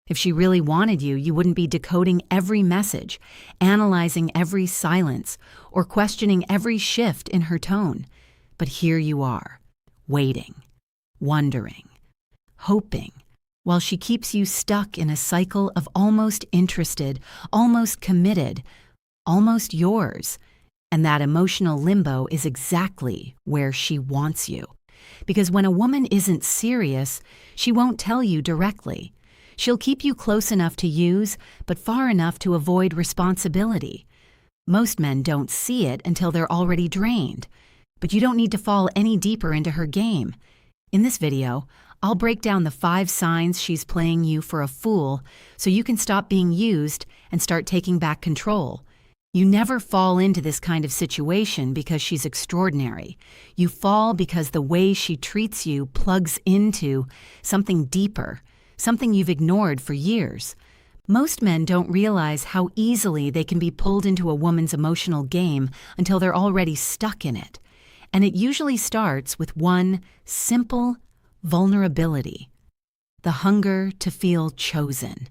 If she really wanted you, you wouldn't be decoding every message, analyzing every silence, or questioning every shift in her tone. But here you are, waiting, wondering, hoping, while she keeps you stuck in a cycle of almost interested, almost committed, almost yours. And that emotional limbo is exactly where she wants you. Because when a woman isn't serious, she won't tell you directly. She'll keep you close enough to use, but far enough to avoid responsibility. Most men don't see it until they're already drained. But you don't need to fall any deeper into her game. In this video, I'll break down the 5 signs she's playing you for a fool so you can stop being used and start taking back control. You never fall into this kind of situation because she's extraordinary. You fall because the way she treats you plugs into something deeper, something you've ignored for years. Most men don't realize how easily they can be pulled into a woman's emotional game until they're already stuck in it. And it usually starts with one simple vulnerability: the hunger to feel chosen.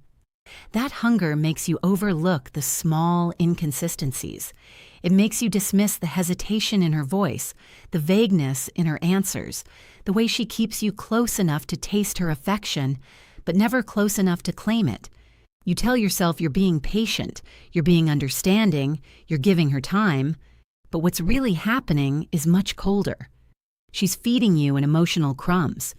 That hunger makes you overlook the small inconsistencies. It makes you dismiss the hesitation in her voice, the vagueness in her answers, the way she keeps you close enough to taste her affection, but never close enough to claim it. You tell yourself you're being patient, you're being understanding, you're giving her time, but what's really happening is much colder. She's feeding you in emotional crumbs,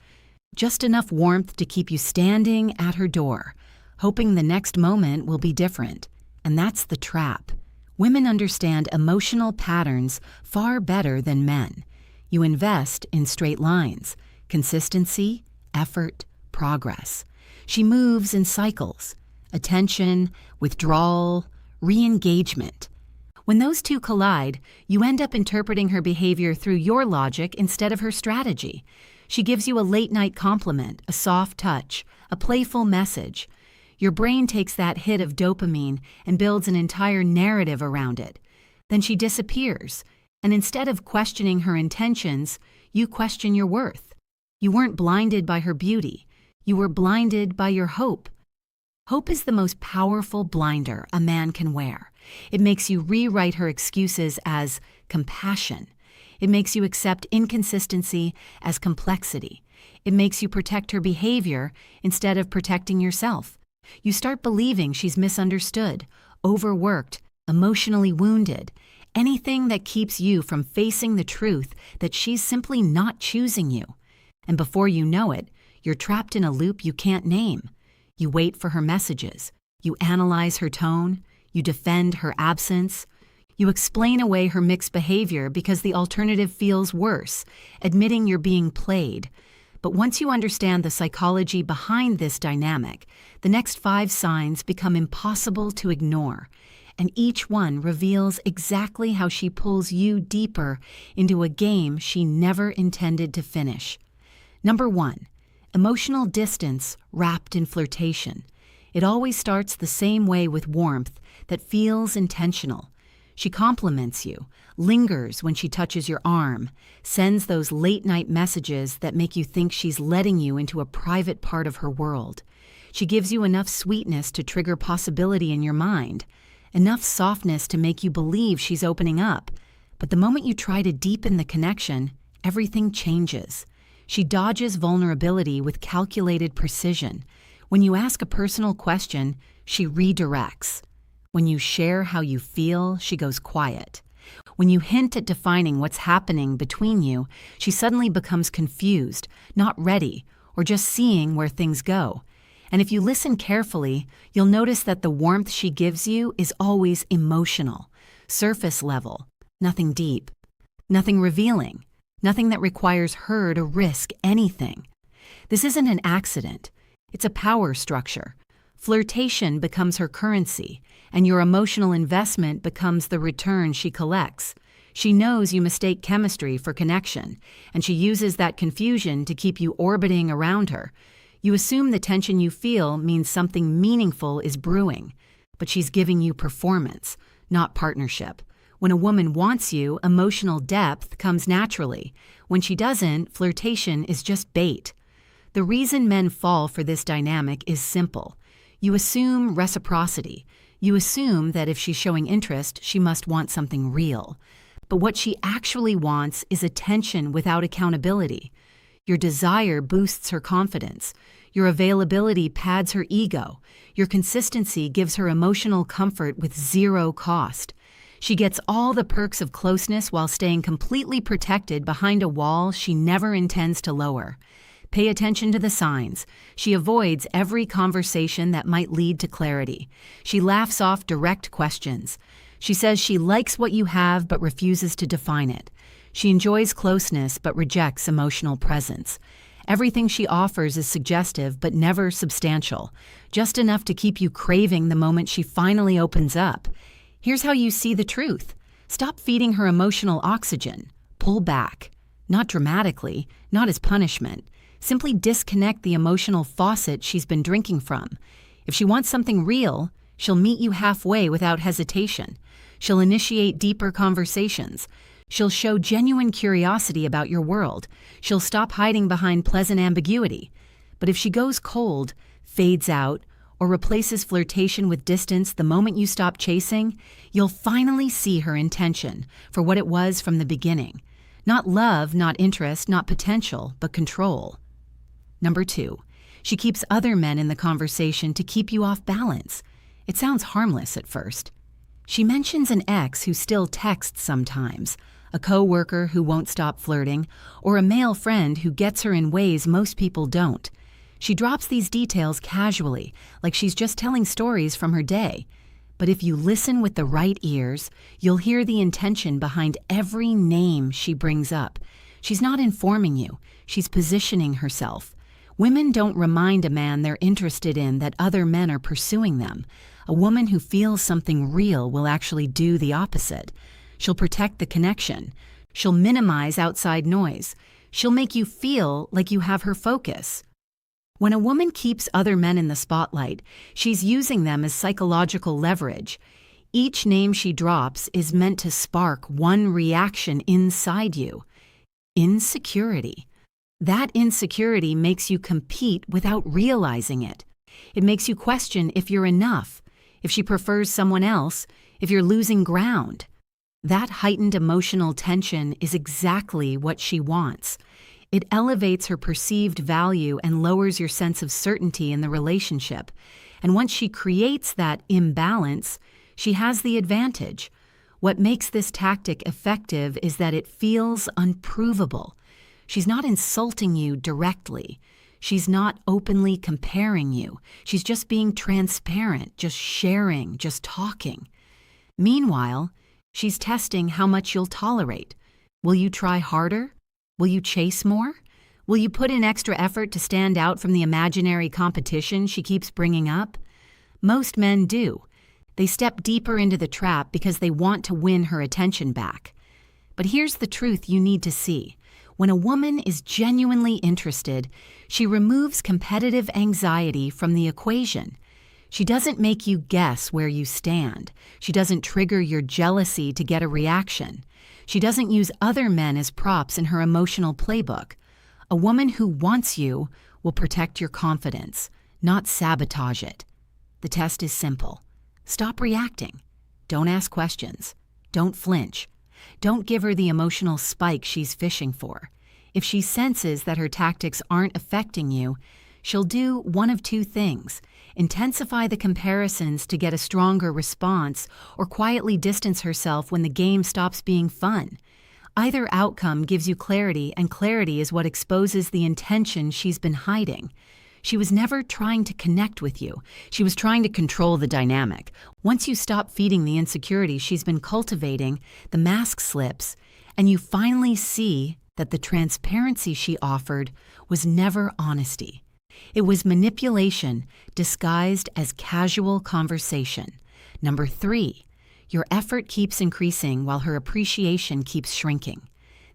just enough warmth to keep you standing at her door, hoping the next moment will be different. And that's the trap. Women understand emotional patterns far better than men. You invest in straight lines, consistency, effort, progress. She moves in cycles: attention, withdrawal, re-engagement. When those two collide, you end up interpreting her behavior through your logic instead of her strategy. She gives you a late-night compliment, a soft touch, a playful message. Your brain takes that hit of dopamine and builds an entire narrative around it. Then she disappears, and instead of questioning her intentions, you question your worth. You weren't blinded by her beauty. You were blinded by your hope. Hope is the most powerful blinder a man can wear. It makes you rewrite her excuses as compassion. It makes you accept inconsistency as complexity. It makes you protect her behavior instead of protecting yourself. You start believing she's misunderstood, overworked, emotionally wounded, anything that keeps you from facing the truth that she's simply not choosing you. And before you know it, you're trapped in a loop you can't name. You wait for her messages. You analyze her tone. You defend her absence. You explain away her mixed behavior because the alternative feels worse, admitting you're being played. But once you understand the psychology behind this dynamic, the next 5 signs become impossible to ignore, and each one reveals exactly how she pulls you deeper into a game she never intended to finish. Number 1, emotional distance wrapped in flirtation. It always starts the same way with warmth that feels intentional. She compliments you, lingers when she touches your arm, sends those late-night messages that make you think she's letting you into a private part of her world. She gives you enough sweetness to trigger possibility in your mind, enough softness to make you believe she's opening up. But the moment you try to deepen the connection, everything changes. She dodges vulnerability with calculated precision. When you ask a personal question, she redirects. When you share how you feel, she goes quiet. When you hint at defining what's happening between you, she suddenly becomes confused, not ready, or just seeing where things go. And if you listen carefully, you'll notice that the warmth she gives you is always emotional, surface level, nothing deep, nothing revealing, nothing that requires her to risk anything. This isn't an accident. It's a power structure. Flirtation becomes her currency, and your emotional investment becomes the return she collects. She knows you mistake chemistry for connection, and she uses that confusion to keep you orbiting around her. You assume the tension you feel means something meaningful is brewing, but she's giving you performance, not partnership. When a woman wants you, emotional depth comes naturally. When she doesn't, flirtation is just bait. The reason men fall for this dynamic is simple. You assume reciprocity. You assume that if she's showing interest, she must want something real. But what she actually wants is attention without accountability. Your desire boosts her confidence. Your availability pads her ego. Your consistency gives her emotional comfort with zero cost. She gets all the perks of closeness while staying completely protected behind a wall she never intends to lower. Pay attention to the signs. She avoids every conversation that might lead to clarity. She laughs off direct questions. She says she likes what you have but refuses to define it. She enjoys closeness but rejects emotional presence. Everything she offers is suggestive but never substantial, just enough to keep you craving the moment she finally opens up. Here's how you see the truth. Stop feeding her emotional oxygen. Pull back. Not dramatically, not as punishment. Simply disconnect the emotional faucet she's been drinking from. If she wants something real, she'll meet you halfway without hesitation. She'll initiate deeper conversations. She'll show genuine curiosity about your world. She'll stop hiding behind pleasant ambiguity. But if she goes cold, fades out, or replaces flirtation with distance the moment you stop chasing, you'll finally see her intention for what it was from the beginning. Not love, not interest, not potential, but control. Number 2, she keeps other men in the conversation to keep you off balance. It sounds harmless at first. She mentions an ex who still texts sometimes, a coworker who won't stop flirting, or a male friend who gets her in ways most people don't. She drops these details casually, like she's just telling stories from her day. But if you listen with the right ears, you'll hear the intention behind every name she brings up. She's not informing you, she's positioning herself. Women don't remind a man they're interested in that other men are pursuing them. A woman who feels something real will actually do the opposite. She'll protect the connection. She'll minimize outside noise. She'll make you feel like you have her focus. When a woman keeps other men in the spotlight, she's using them as psychological leverage. Each name she drops is meant to spark one reaction inside you: insecurity. That insecurity makes you compete without realizing it. It makes you question if you're enough, if she prefers someone else, if you're losing ground. That heightened emotional tension is exactly what she wants. It elevates her perceived value and lowers your sense of certainty in the relationship. And once she creates that imbalance, she has the advantage. What makes this tactic effective is that it feels unprovable. She's not insulting you directly. She's not openly comparing you. She's just being transparent, just sharing, just talking. Meanwhile, she's testing how much you'll tolerate. Will you try harder? Will you chase more? Will you put in extra effort to stand out from the imaginary competition she keeps bringing up? Most men do. They step deeper into the trap because they want to win her attention back. But here's the truth you need to see. When a woman is genuinely interested, she removes competitive anxiety from the equation. She doesn't make you guess where you stand. She doesn't trigger your jealousy to get a reaction. She doesn't use other men as props in her emotional playbook. A woman who wants you will protect your confidence, not sabotage it. The test is simple. Stop reacting. Don't ask questions. Don't flinch. Don't give her the emotional spike she's fishing for. If she senses that her tactics aren't affecting you, she'll do one of two things: intensify the comparisons to get a stronger response, or quietly distance herself when the game stops being fun. Either outcome gives you clarity, and clarity is what exposes the intention she's been hiding. She was never trying to connect with you. She was trying to control the dynamic. Once you stop feeding the insecurity she's been cultivating, the mask slips, and you finally see that the transparency she offered was never honesty. It was manipulation disguised as casual conversation. Number 3, your effort keeps increasing while her appreciation keeps shrinking.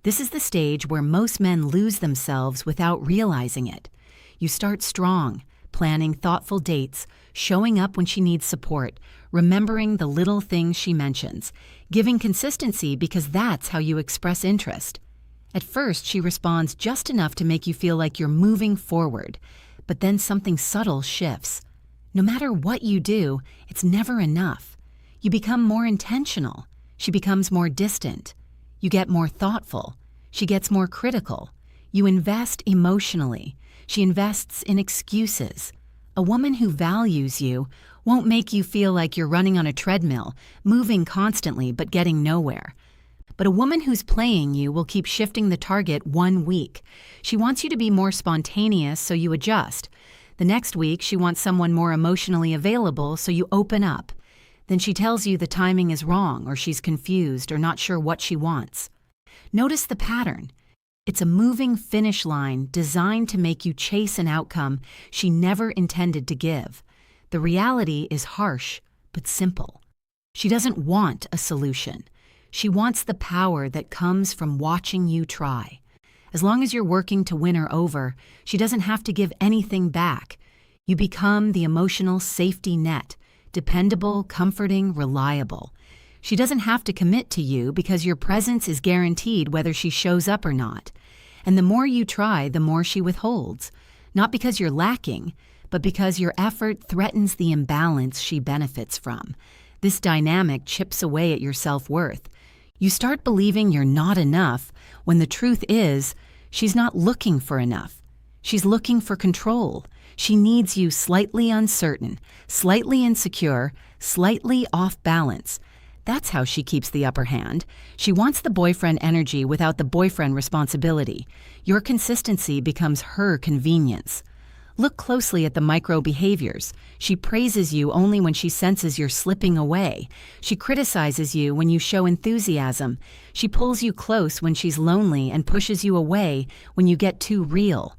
This is the stage where most men lose themselves without realizing it. You start strong, planning thoughtful dates, showing up when she needs support, remembering the little things she mentions, giving consistency because that's how you express interest. At first, she responds just enough to make you feel like you're moving forward, but then something subtle shifts. No matter what you do, it's never enough. You become more intentional. She becomes more distant. You get more thoughtful. She gets more critical. You invest emotionally. She invests in excuses. A woman who values you won't make you feel like you're running on a treadmill, moving constantly but getting nowhere. But a woman who's playing you will keep shifting the target 1 week. She wants you to be more spontaneous, so you adjust. The next week, she wants someone more emotionally available, so you open up. Then she tells you the timing is wrong, or she's confused, or not sure what she wants. Notice the pattern. It's a moving finish line designed to make you chase an outcome she never intended to give. The reality is harsh, but simple. She doesn't want a solution. She wants the power that comes from watching you try. As long as you're working to win her over, she doesn't have to give anything back. You become the emotional safety net, dependable, comforting, reliable. She doesn't have to commit to you because your presence is guaranteed whether she shows up or not. And the more you try, the more she withholds. Not because you're lacking, but because your effort threatens the imbalance she benefits from. This dynamic chips away at your self-worth. You start believing you're not enough when the truth is she's not looking for enough. She's looking for control. She needs you slightly uncertain, slightly insecure, slightly off balance. That's how she keeps the upper hand. She wants the boyfriend energy without the boyfriend responsibility. Your consistency becomes her convenience. Look closely at the micro behaviors. She praises you only when she senses you're slipping away. She criticizes you when you show enthusiasm. She pulls you close when she's lonely and pushes you away when you get too real.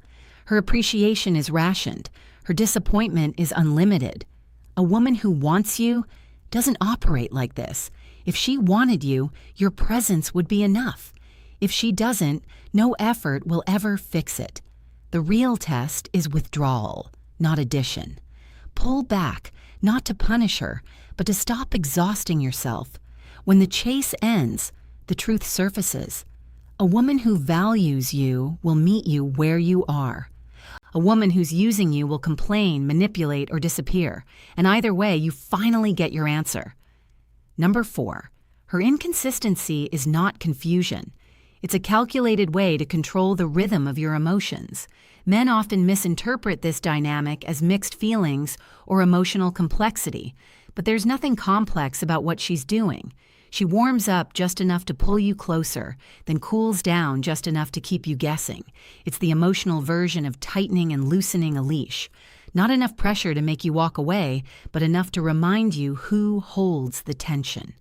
Her appreciation is rationed. Her disappointment is unlimited. A woman who wants you doesn't operate like this. If she wanted you, your presence would be enough. If she doesn't, no effort will ever fix it. The real test is withdrawal, not addition. Pull back, not to punish her, but to stop exhausting yourself. When the chase ends, the truth surfaces. A woman who values you will meet you where you are. A woman who's using you will complain, manipulate, or disappear. And either way, you finally get your answer. Number 4, her inconsistency is not confusion. It's a calculated way to control the rhythm of your emotions. Men often misinterpret this dynamic as mixed feelings or emotional complexity, but there's nothing complex about what she's doing. She warms up just enough to pull you closer, then cools down just enough to keep you guessing. It's the emotional version of tightening and loosening a leash. Not enough pressure to make you walk away, but enough to remind you who holds the tension.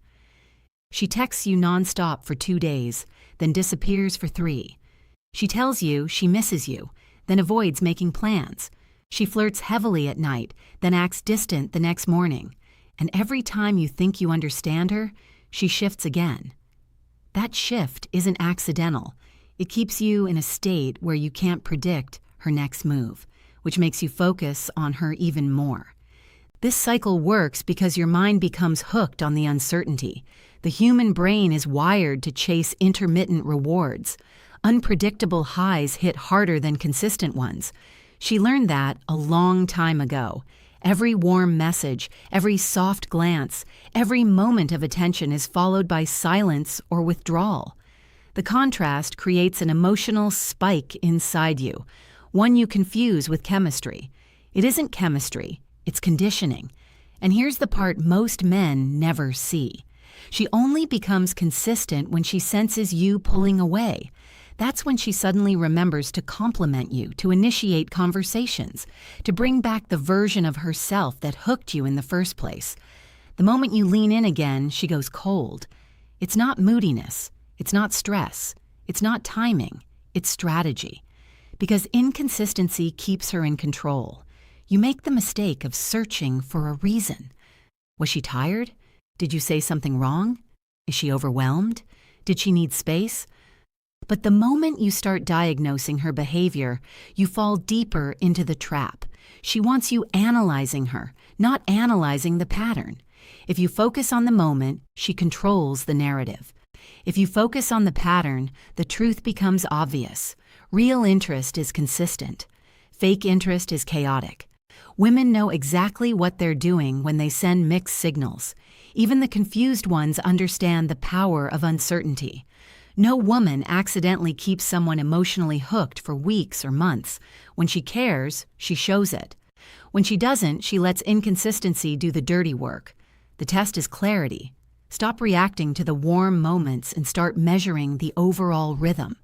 She texts you nonstop for 2 days, then disappears for 3. She tells you she misses you, then avoids making plans. She flirts heavily at night, then acts distant the next morning. And every time you think you understand her, she shifts again. That shift isn't accidental. It keeps you in a state where you can't predict her next move, which makes you focus on her even more. This cycle works because your mind becomes hooked on the uncertainty. The human brain is wired to chase intermittent rewards. Unpredictable highs hit harder than consistent ones. She learned that a long time ago. Every warm message, every soft glance, every moment of attention is followed by silence or withdrawal. The contrast creates an emotional spike inside you, one you confuse with chemistry. It isn't chemistry, it's conditioning. And here's the part most men never see. She only becomes consistent when she senses you pulling away. That's when she suddenly remembers to compliment you, to initiate conversations, to bring back the version of herself that hooked you in the first place. The moment you lean in again, she goes cold. It's not moodiness. It's not stress. It's not timing. It's strategy. Because inconsistency keeps her in control. You make the mistake of searching for a reason. Was she tired? Did you say something wrong? Is she overwhelmed? Did she need space? But the moment you start diagnosing her behavior, you fall deeper into the trap. She wants you analyzing her, not analyzing the pattern. If you focus on the moment, she controls the narrative. If you focus on the pattern, the truth becomes obvious. Real interest is consistent. Fake interest is chaotic. Women know exactly what they're doing when they send mixed signals. Even the confused ones understand the power of uncertainty. No woman accidentally keeps someone emotionally hooked for weeks or months. When she cares, she shows it. When she doesn't, she lets inconsistency do the dirty work. The test is clarity. Stop reacting to the warm moments and start measuring the overall rhythm.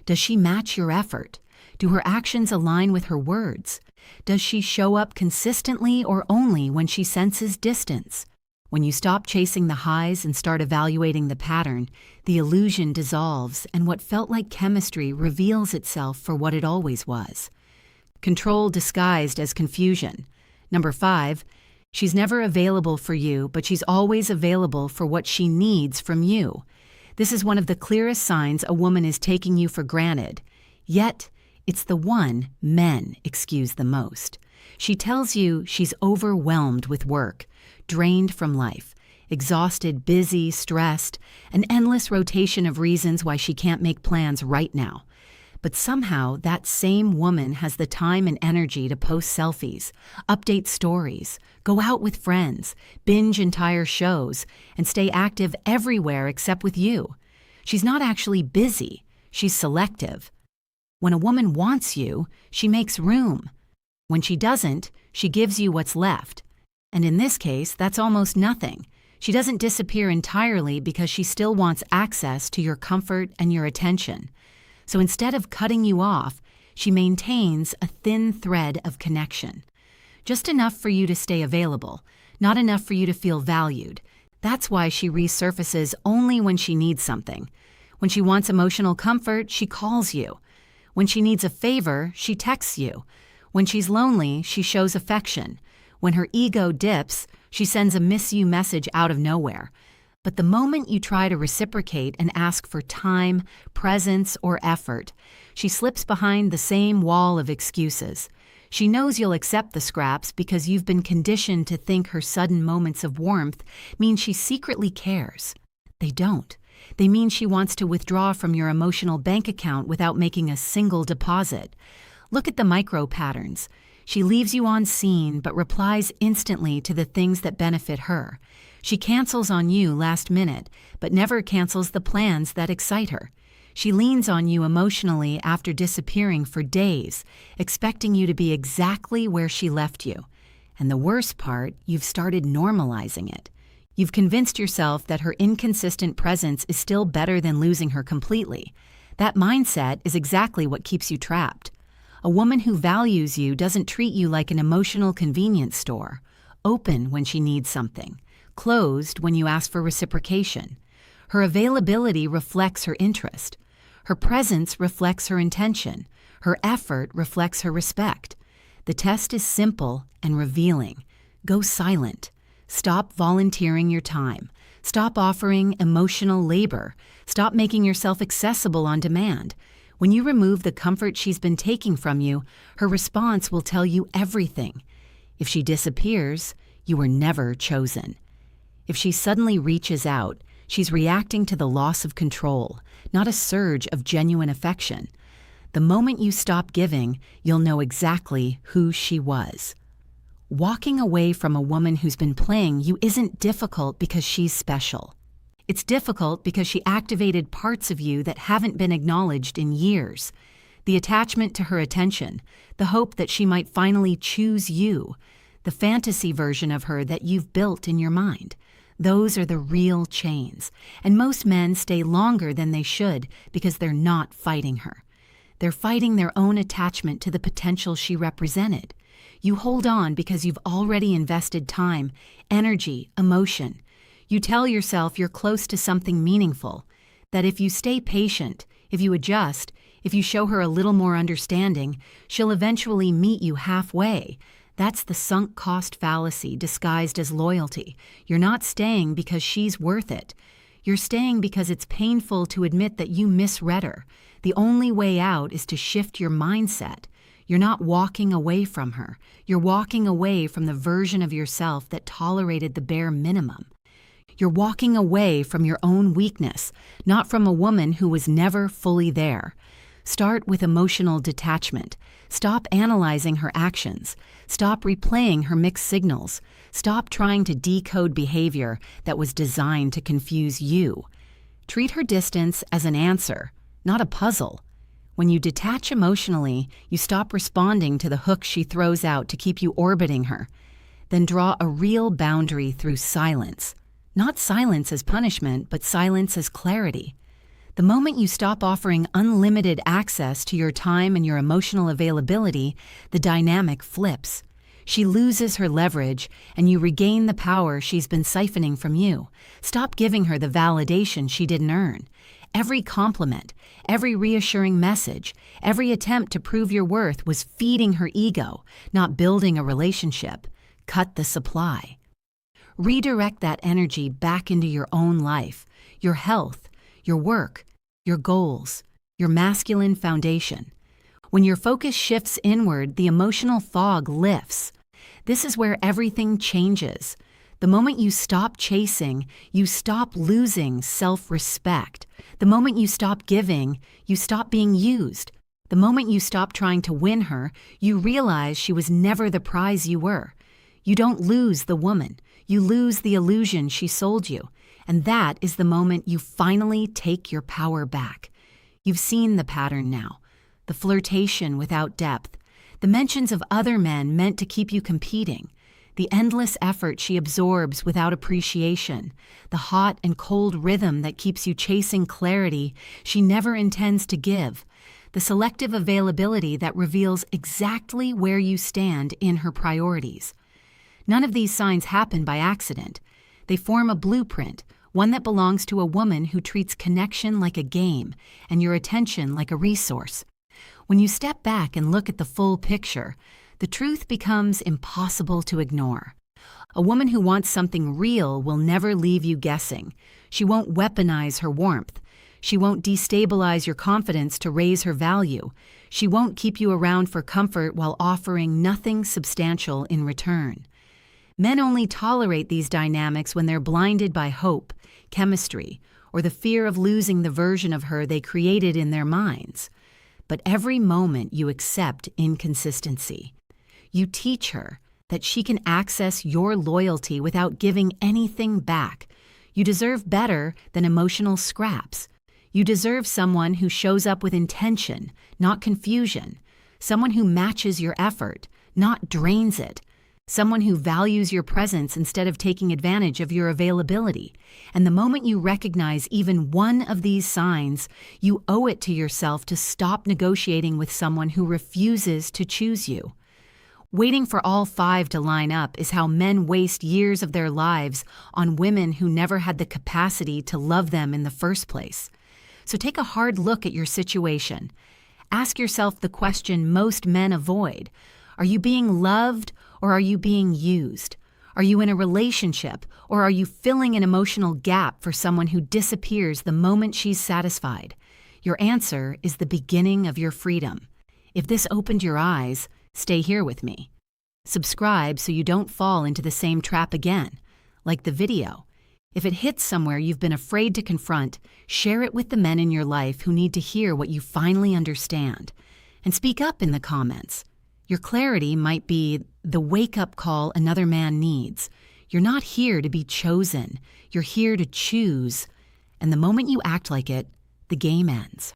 Does she match your effort? Do her actions align with her words? Does she show up consistently or only when she senses distance? When you stop chasing the highs and start evaluating the pattern, the illusion dissolves and what felt like chemistry reveals itself for what it always was. Control disguised as confusion. Number 5, she's never available for you, but she's always available for what she needs from you. This is one of the clearest signs a woman is taking you for granted. Yet, it's the one men excuse the most. She tells you she's overwhelmed with work, drained from life, exhausted, busy, stressed, an endless rotation of reasons why she can't make plans right now. But somehow that same woman has the time and energy to post selfies, update stories, go out with friends, binge entire shows, and stay active everywhere except with you. She's not actually busy, she's selective. When a woman wants you, she makes room. When she doesn't, she gives you what's left. And in this case, that's almost nothing. She doesn't disappear entirely because she still wants access to your comfort and your attention. So instead of cutting you off, she maintains a thin thread of connection. Just enough for you to stay available, not enough for you to feel valued. That's why she resurfaces only when she needs something. When she wants emotional comfort, she calls you. When she needs a favor, she texts you. When she's lonely, she shows affection. When her ego dips, she sends a miss you message out of nowhere. But the moment you try to reciprocate and ask for time, presence, or effort, she slips behind the same wall of excuses. She knows you'll accept the scraps because you've been conditioned to think her sudden moments of warmth mean she secretly cares. They don't. They mean she wants to withdraw from your emotional bank account without making a single deposit. Look at the micro patterns. She leaves you on scene but replies instantly to the things that benefit her. She cancels on you last minute, but never cancels the plans that excite her. She leans on you emotionally after disappearing for days, expecting you to be exactly where she left you. And the worst part, you've started normalizing it. You've convinced yourself that her inconsistent presence is still better than losing her completely. That mindset is exactly what keeps you trapped. A woman who values you doesn't treat you like an emotional convenience store, open when she needs something, closed when you ask for reciprocation. Her availability reflects her interest. Her presence reflects her intention. Her effort reflects her respect. The test is simple and revealing. Go silent. Stop volunteering your time. Stop offering emotional labor. Stop making yourself accessible on demand. When you remove the comfort she's been taking from you, her response will tell you everything. If she disappears, you were never chosen. If she suddenly reaches out, she's reacting to the loss of control, not a surge of genuine affection. The moment you stop giving, you'll know exactly who she was. Walking away from a woman who's been playing you isn't difficult because she's special. It's difficult because she activated parts of you that haven't been acknowledged in years. The attachment to her attention, the hope that she might finally choose you, the fantasy version of her that you've built in your mind. Those are the real chains, and most men stay longer than they should because they're not fighting her. They're fighting their own attachment to the potential she represented. You hold on because you've already invested time, energy, emotion. You tell yourself you're close to something meaningful, that if you stay patient, if you adjust, if you show her a little more understanding, she'll eventually meet you halfway. That's the sunk cost fallacy disguised as loyalty. You're not staying because she's worth it. You're staying because it's painful to admit that you misread her. The only way out is to shift your mindset. You're not walking away from her. You're walking away from the version of yourself that tolerated the bare minimum. You're walking away from your own weakness, not from a woman who was never fully there. Start with emotional detachment. Stop analyzing her actions. Stop replaying her mixed signals. Stop trying to decode behavior that was designed to confuse you. Treat her distance as an answer, not a puzzle. When you detach emotionally, you stop responding to the hooks she throws out to keep you orbiting her. Then draw a real boundary through silence. Not silence as punishment, but silence as clarity. The moment you stop offering unlimited access to your time and your emotional availability, the dynamic flips. She loses her leverage, and you regain the power she's been siphoning from you. Stop giving her the validation she didn't earn. Every compliment, every reassuring message, every attempt to prove your worth was feeding her ego, not building a relationship. Cut the supply. Redirect that energy back into your own life, your health, your work, your goals, your masculine foundation. When your focus shifts inward, the emotional fog lifts. This is where everything changes. The moment you stop chasing, you stop losing self-respect. The moment you stop giving, you stop being used. The moment you stop trying to win her, you realize she was never the prize you were. You don't lose the woman. You lose the illusion she sold you. And that is the moment you finally take your power back. You've seen the pattern now. The flirtation without depth. The mentions of other men meant to keep you competing. The endless effort she absorbs without appreciation. The hot and cold rhythm that keeps you chasing clarity she never intends to give. The selective availability that reveals exactly where you stand in her priorities. None of these signs happen by accident. They form a blueprint, one that belongs to a woman who treats connection like a game and your attention like a resource. When you step back and look at the full picture, the truth becomes impossible to ignore. A woman who wants something real will never leave you guessing. She won't weaponize her warmth. She won't destabilize your confidence to raise her value. She won't keep you around for comfort while offering nothing substantial in return. Men only tolerate these dynamics when they're blinded by hope, chemistry, or the fear of losing the version of her they created in their minds. But every moment you accept inconsistency. You teach her that she can access your loyalty without giving anything back. You deserve better than emotional scraps. You deserve someone who shows up with intention, not confusion. Someone who matches your effort, not drains it. Someone who values your presence instead of taking advantage of your availability. And the moment you recognize even one of these signs, you owe it to yourself to stop negotiating with someone who refuses to choose you. Waiting for all five to line up is how men waste years of their lives on women who never had the capacity to love them in the first place. So take a hard look at your situation. Ask yourself the question most men avoid. Are you being loved or are you being used? Are you in a relationship or are you filling an emotional gap for someone who disappears the moment she's satisfied? Your answer is the beginning of your freedom. If this opened your eyes, stay here with me. Subscribe so you don't fall into the same trap again. Like the video. If it hits somewhere you've been afraid to confront, share it with the men in your life who need to hear what you finally understand. And speak up in the comments. Your clarity might be the wake-up call another man needs. You're not here to be chosen. You're here to choose. And the moment you act like it, the game ends.